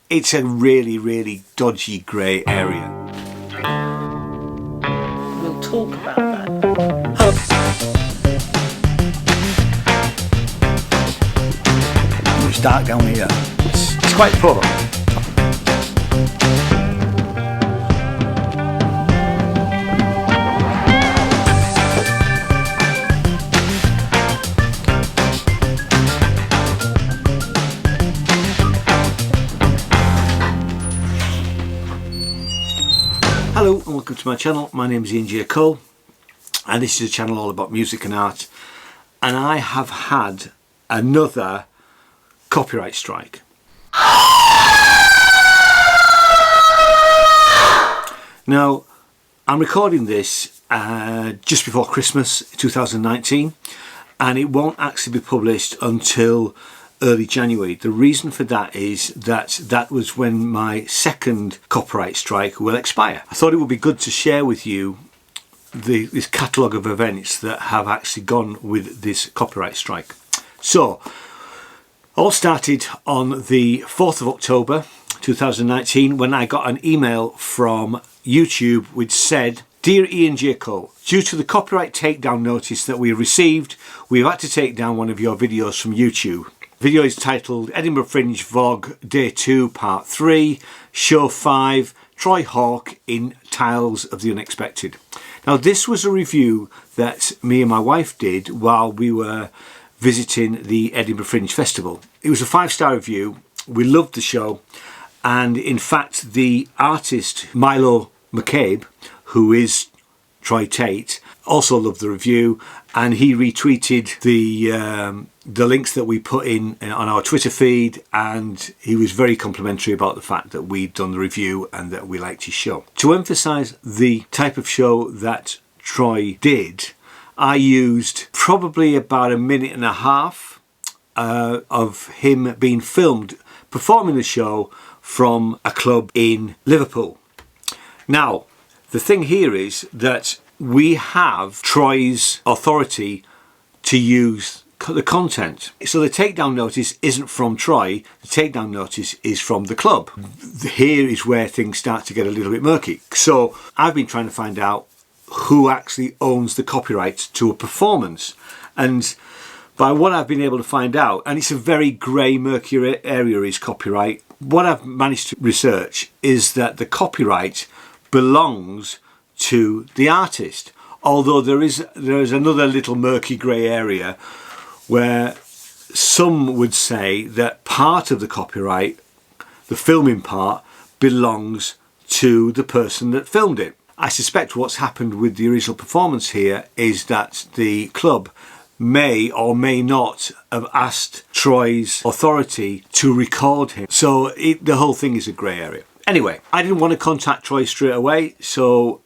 it's a really, really dodgy grey area. We'll talk about that. It's dark down here. It's quite poor. Hello and welcome to my channel. My name is Ian J. Cole and this is a channel all about music and art, and I have had another copyright strike. Now I'm recording this just before Christmas 2019, and it won't actually be published until early January. The reason for that is that was when my second copyright strike will expire. I thought it would be good to share with you this catalogue of events that have actually gone with this copyright strike. So, all started on the 4th of October 2019 when I got an email from YouTube which said, "Dear Ian J. Cole, due to the copyright takedown notice that we received, we have had to take down one of your videos from YouTube. Video is titled Edinburgh Fringe Vlog Day 2 Part 3 Show 5 Troy Hawke in Tiles of the Unexpected." Now this was a review that me and my wife did while we were visiting the Edinburgh Fringe Festival. It was a 5-star review. We loved the show, and in fact the artist Milo McCabe, who is Troy Tate, also loved the review, and he retweeted the links that we put in on our Twitter feed, and he was very complimentary about the fact that we'd done the review and that we liked his show. To emphasize the type of show that Troy did, I used probably about a minute and a half of him being filmed performing the show from a club in Liverpool. Now the thing here is that we have Troy's authority to use the content. So the takedown notice isn't from Troy, the takedown notice is from the club. Here is where things start to get a little bit murky. So I've been trying to find out who actually owns the copyright to a performance, and by what I've been able to find out, and it's a very grey, murky area is copyright, what I've managed to research is that the copyright belongs to the artist, although there is another little murky grey area where some would say that part of the copyright, the filming part, belongs to the person that filmed it. I suspect what's happened with the original performance here is that the club may or may not have asked Troy's authority to record him, so the whole thing is a grey area. Anyway, I didn't want to contact Troy straight away, so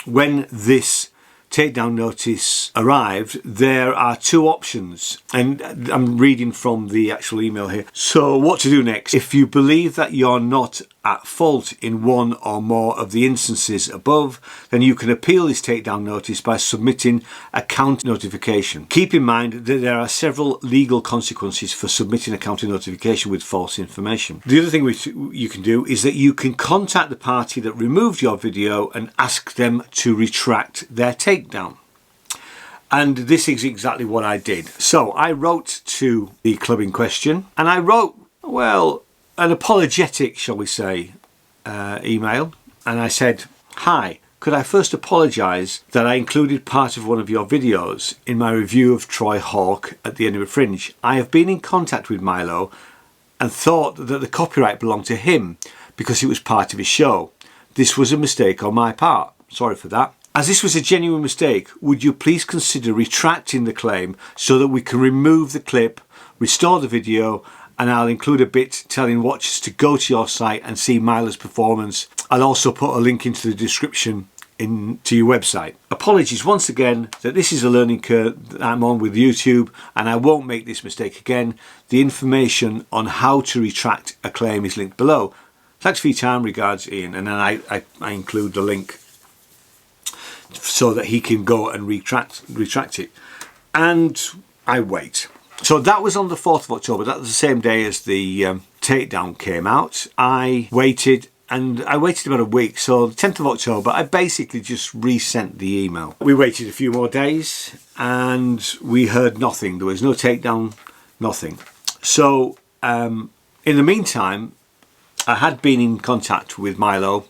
when this takedown notice arrived, there are two options, and I'm reading from the actual email here. So what to do next? If you believe that you're not at fault in one or more of the instances above, then you can appeal this takedown notice by submitting a counter notification. Keep in mind that there are several legal consequences for submitting a counter notification with false information. The other thing which you can do is that you can contact the party that removed your video and ask them to retract their takedown. And this is exactly what I did. So I wrote to the club in question, and I wrote, well, an apologetic, shall we say, email, and I said, "Hi, could I first apologise that I included part of one of your videos in my review of Troy Hawke at the Edinburgh Fringe. I have been in contact with Milo and thought that the copyright belonged to him because it was part of his show. This was a mistake on my part. Sorry for that. As this was a genuine mistake, would you please consider retracting the claim so that we can remove the clip, restore the video, and I'll include a bit telling watchers to go to your site and see Milo's performance. I'll also put a link into the description to your website. Apologies once again that this is a learning curve that I'm on with YouTube, and I won't make this mistake again. The information on how to retract a claim is linked below. Thanks for your time, regards Ian." And then I include the link so that he can go and retract it. And I wait. So that was on the 4th of October. That was the same day as the takedown came out, I waited about a week. So the 10th of October, I basically just resent the email. We waited a few more days and we heard nothing. There was no takedown, nothing. So in the meantime, I had been in contact with Milo,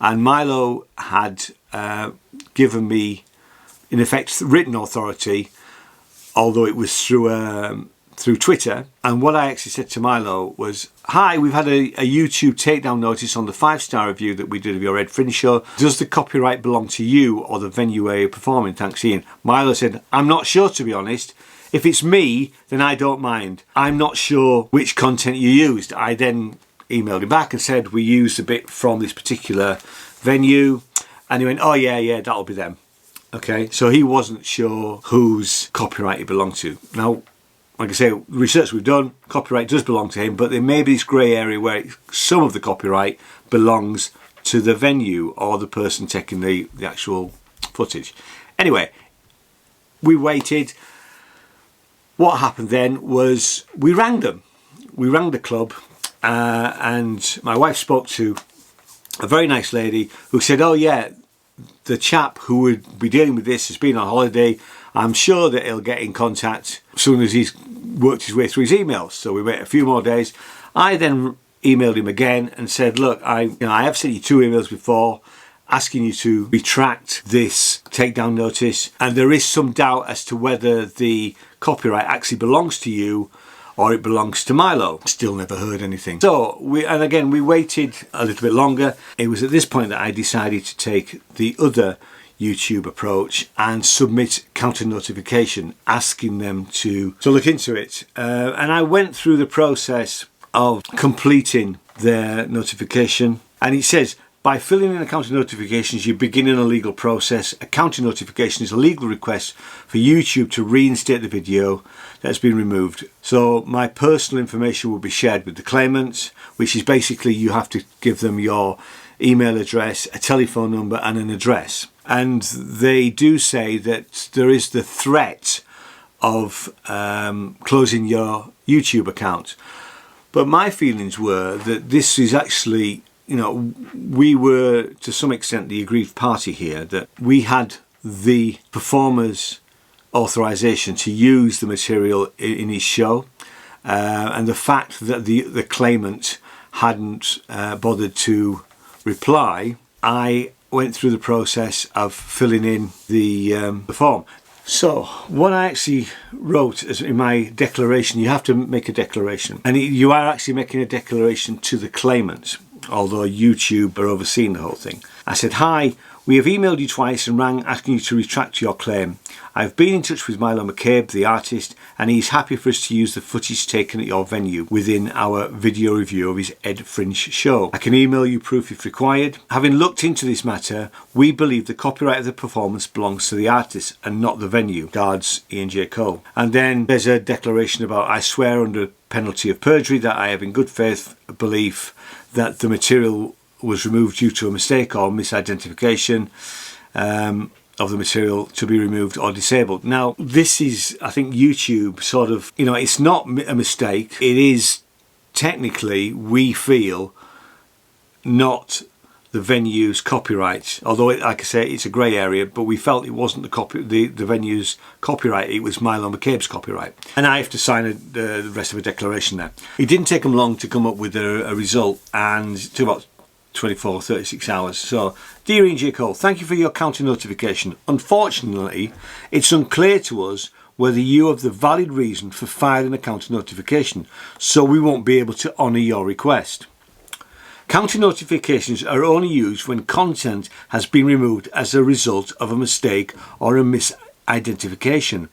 and Milo had given me, in effect, written authority, although it was through Twitter. And what I actually said to Milo was, "Hi, we've had a YouTube takedown notice on the 5-star review that we did of your Ed Fringe show. Does the copyright belong to you or the venue where you're performing? Thanks, Ian." Milo said, "I'm not sure, to be honest. If it's me, then I don't mind. I'm not sure which content you used." I then emailed him back and said, "We used a bit from this particular venue." And he went, "Oh yeah, that'll be them." Okay, so he wasn't sure whose copyright it belonged to. Now, like I say, research we've done, copyright does belong to him, but there may be this grey area where some of the copyright belongs to the venue or the person taking the actual footage. Anyway, we waited. What happened then was we rang them. We rang the club, and my wife spoke to a very nice lady who said, "Oh yeah, the chap who would be dealing with this has been on holiday. I'm sure that he'll get in contact as soon as he's worked his way through his emails." So we wait a few more days. I then emailed him again and said, "Look, I have sent you 2 emails before asking you to retract this takedown notice, and there is some doubt as to whether the copyright actually belongs to you or it belongs to Milo." Still never heard anything. So we waited a little bit longer. It was at this point that I decided to take the other YouTube approach and submit counter notification asking them to look into it. And I went through the process of completing their notification, and it says, "By filling in the counter notifications, you're beginning a legal process. A counter notification is a legal request for YouTube to reinstate the video that has been removed. So my personal information will be shared with the claimant," which is basically you have to give them your email address, a telephone number and an address. And they do say that there is the threat of closing your YouTube account. But my feelings were that this is actually, we were to some extent the aggrieved party here, that we had the performer's authorization to use the material in his show, and the fact that the claimant hadn't bothered to reply, I went through the process of filling in the form. So what I actually wrote as in my declaration, you have to make a declaration, and you are actually making a declaration to the claimant, although YouTube are overseeing the whole thing. I said, "Hi, we have emailed you twice and rang asking you to retract your claim. I've been in touch with Milo McCabe, the artist, and he's happy for us to use the footage taken at your venue within our video review of his Ed Fringe show. I can email you proof if required. Having looked into this matter, we believe the copyright of the performance belongs to the artist and not the venue. Regards, Ian J. Cole." And then there's a declaration about, "I swear under penalty of perjury that I have in good faith belief that the material was removed due to a mistake or misidentification of the material to be removed or disabled." Now, this is, I think, YouTube sort of, it's not a mistake. It is technically, we feel, not the venue's copyright. Although, like I say, it's a grey area, but we felt it wasn't the venue's copyright. It was Milo McCabe's copyright. And I have to sign the rest of a declaration there. It didn't take them long to come up with a result, and it took about 24, 36 hours. So, "Dear Ian J. Cole, thank you for your counter notification. Unfortunately, it's unclear to us whether you have the valid reason for filing a counter notification, so we won't be able to honour your request. Counter notifications are only used when content has been removed as a result of a mistake or a misidentification,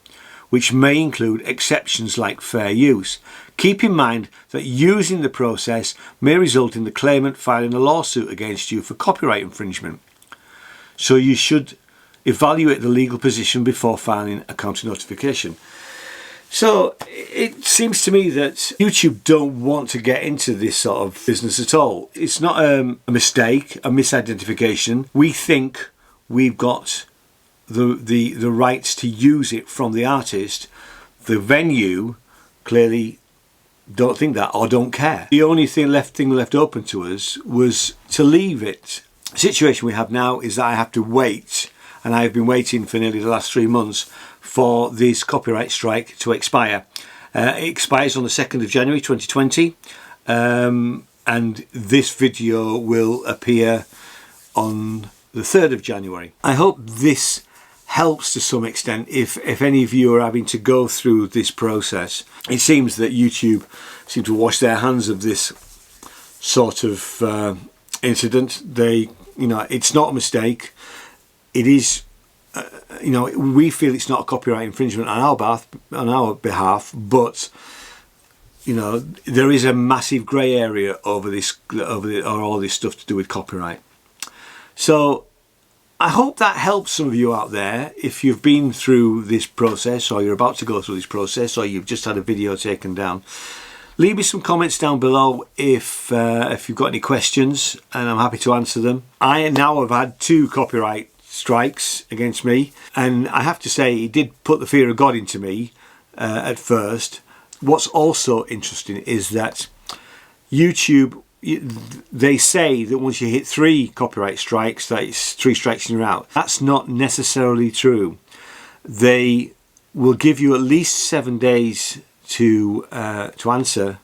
which may include exceptions like fair use. Keep in mind that using the process may result in the claimant filing a lawsuit against you for copyright infringement. So you should evaluate the legal position before filing a counter notification." So it seems to me that YouTube don't want to get into this sort of business at all. It's not a mistake, a misidentification. We think we've got the rights to use it from the artist. The venue clearly don't think that or don't care. The only thing left open to us was to leave it. The situation we have now is that I have to wait, and I have been waiting for nearly the last 3 months for this copyright strike to expire. It expires on the 2nd of January 2020, and this video will appear on the 3rd of January. I hope this helps to some extent if any of you are having to go through this process. It seems that YouTube seem to wash their hands of this sort of incident. It's not a mistake. It is, we feel it's not a copyright infringement on our behalf, but there is a massive grey area over all this stuff to do with copyright. So I hope that helps some of you out there if you've been through this process, or you're about to go through this process, or you've just had a video taken down. Leave me some comments down below if you've got any questions, and I'm happy to answer them. I now have had 2 copyright strikes against me, and I have to say it did put the fear of God into me at first. What's also interesting is that YouTube, they say that once you hit 3 copyright strikes, that it's 3 strikes and you're out. That's not necessarily true. They will give you at least 7 days to answer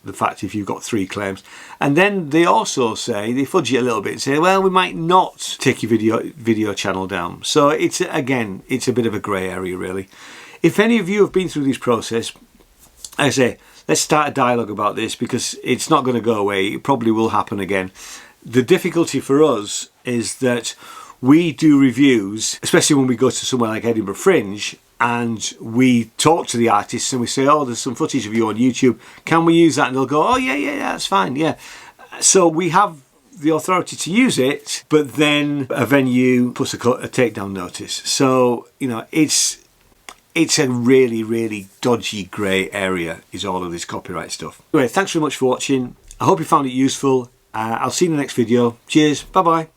the fact if you've got 3 claims, and then they also say, they fudge it a little bit and say, well, we might not take your video channel down. So it's a bit of a grey area really. If any of you have been through this process, I say, let's start a dialogue about this, because it's not going to go away. It probably will happen again. The difficulty for us is that we do reviews, especially when we go to somewhere like Edinburgh Fringe, and we talk to the artists and we say, oh, there's some footage of you on YouTube, can we use that? And they'll go, oh yeah, that's fine, yeah. So we have the authority to use it, but then a venue puts a takedown notice. So, it's a really, really dodgy grey area, is all of this copyright stuff. Anyway, thanks very much for watching. I hope you found it useful. I'll see you in the next video. Cheers, bye-bye.